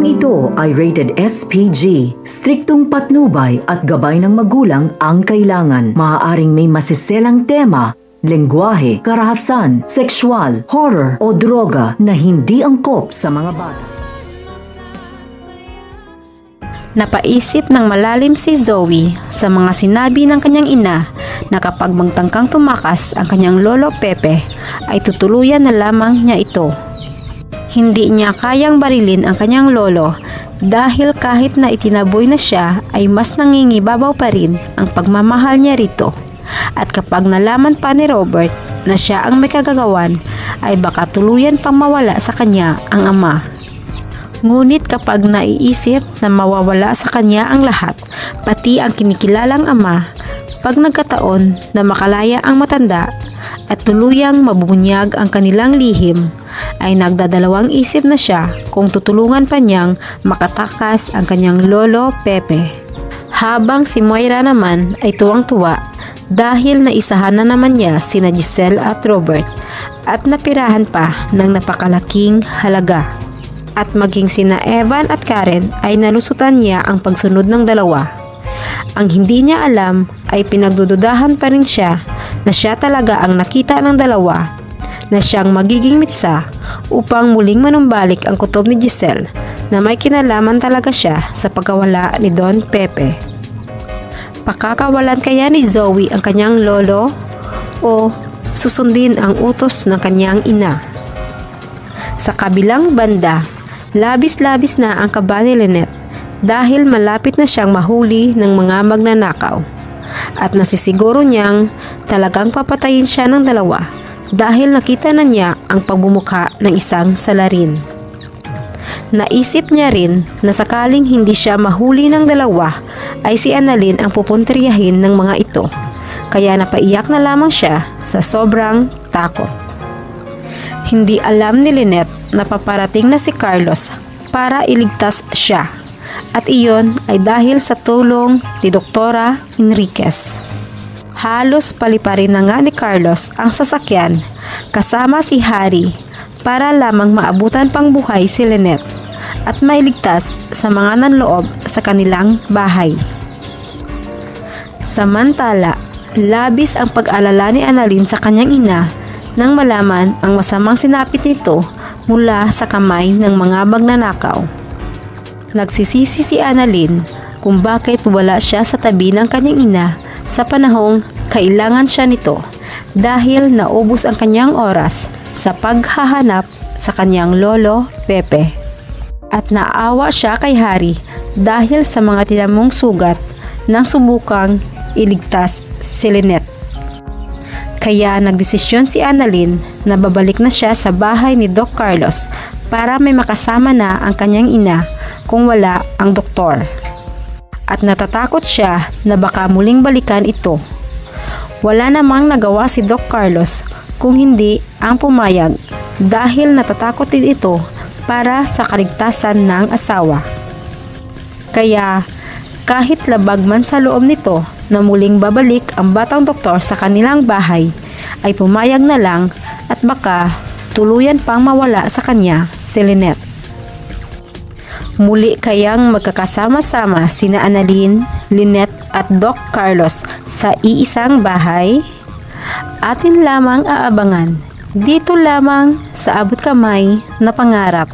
Programang ito ay rated SPG. Striktong patnubay at gabay ng magulang ang kailangan. Maaaring may masiselang tema, lengguwahe, karahasan, sexual, horror o droga na hindi angkop sa mga bata. Napaisip ng malalim si Zoe sa mga sinabi ng kanyang ina na kapag magtangkang tumakas ang kanyang lolo Pepe ay tutuluyan na lamang niya ito. Hindi niya kayang barilin ang kanyang lolo dahil kahit na itinaboy na siya ay mas nangingibabaw pa rin ang pagmamahal niya rito. At kapag nalaman pa ni Robert na siya ang may kagagawan ay baka tuluyan pang mawala sa kanya ang ama. Ngunit kapag naiisip na mawawala sa kanya ang lahat, pati ang kinikilalang ama, pag nagkataon na makalaya ang matanda at tuluyang mabubunyag ang kanilang lihim, ay nagdadalawang isip na siya kung tutulungan pa niyang makatakas ang kanyang lolo Pepe. Habang si Moira naman ay tuwang-tuwa dahil naisahan na naman niya sina Giselle at Robert at napirahan pa ng napakalaking halaga. At maging sina Evan at Karen ay nalusutan niya ang pagsunod ng dalawa. Ang hindi niya alam ay pinagdududahan pa rin siya na siya talaga ang nakita ng dalawa, na siyang magiging mitsa upang muling manumbalik ang kutob ni Giselle na may kinalaman talaga siya sa pagkawala ni Don Pepe. Pakakawalan kaya ni Zoe ang kanyang lolo o susundin ang utos ng kanyang ina? Sa kabilang banda, labis-labis na ang kaba ni Lynette dahil malapit na siyang mahuli ng mga magnanakaw at nasisiguro niyang talagang papatayin siya ng dalawa dahil nakita na niya ang pagbumuka ng isang salarin. Naisip niya rin na sakaling hindi siya mahuli ng dalawa ay si Annalyn ang pupuntiryahin ng mga ito, kaya napaiyak na lamang siya sa sobrang takot. Hindi alam ni Lynette na paparating na si Carlos para iligtas siya, at iyon ay dahil sa tulong ni Doktora Enriquez. Halos paliparin na nga ni Carlos ang sasakyan kasama si Harry para lamang maabutan pang buhay si Lynette at mailigtas sa mga nanloob sa kanilang bahay. Samantala, labis ang pag-alala ni Annalyn sa kanyang ina nang malaman ang masamang sinapit nito mula sa kamay ng mga magnanakaw. Nagsisisi si Annalyn kung bakit wala siya sa tabi ng kanyang ina sa panahong kailangan siya nito dahil naubos ang kanyang oras sa paghahanap sa kanyang lolo Pepe. At naawa siya kay Harry dahil sa mga tinamong sugat nang subukang iligtas si Lynette. Kaya nagdesisyon si Annalyn na babalik na siya sa bahay ni Doc Carlos para may makasama na ang kanyang ina kung wala ang doktor. At natatakot siya na baka muling balikan ito. Wala namang nagawa si Doc Carlos kung hindi ang pumayag dahil natatakot din ito para sa kaligtasan ng asawa. Kaya kahit labag man sa loob nito na muling babalik ang batang doktor sa kanilang bahay, ay pumayag na lang at baka tuluyan pang mawala sa kanya si Lynette. Muli kayang magkakasama-sama sina Annalyn, Lynette at Doc Carlos sa iisang bahay? Atin lamang aabangan dito lamang sa Abot Kamay na Pangarap.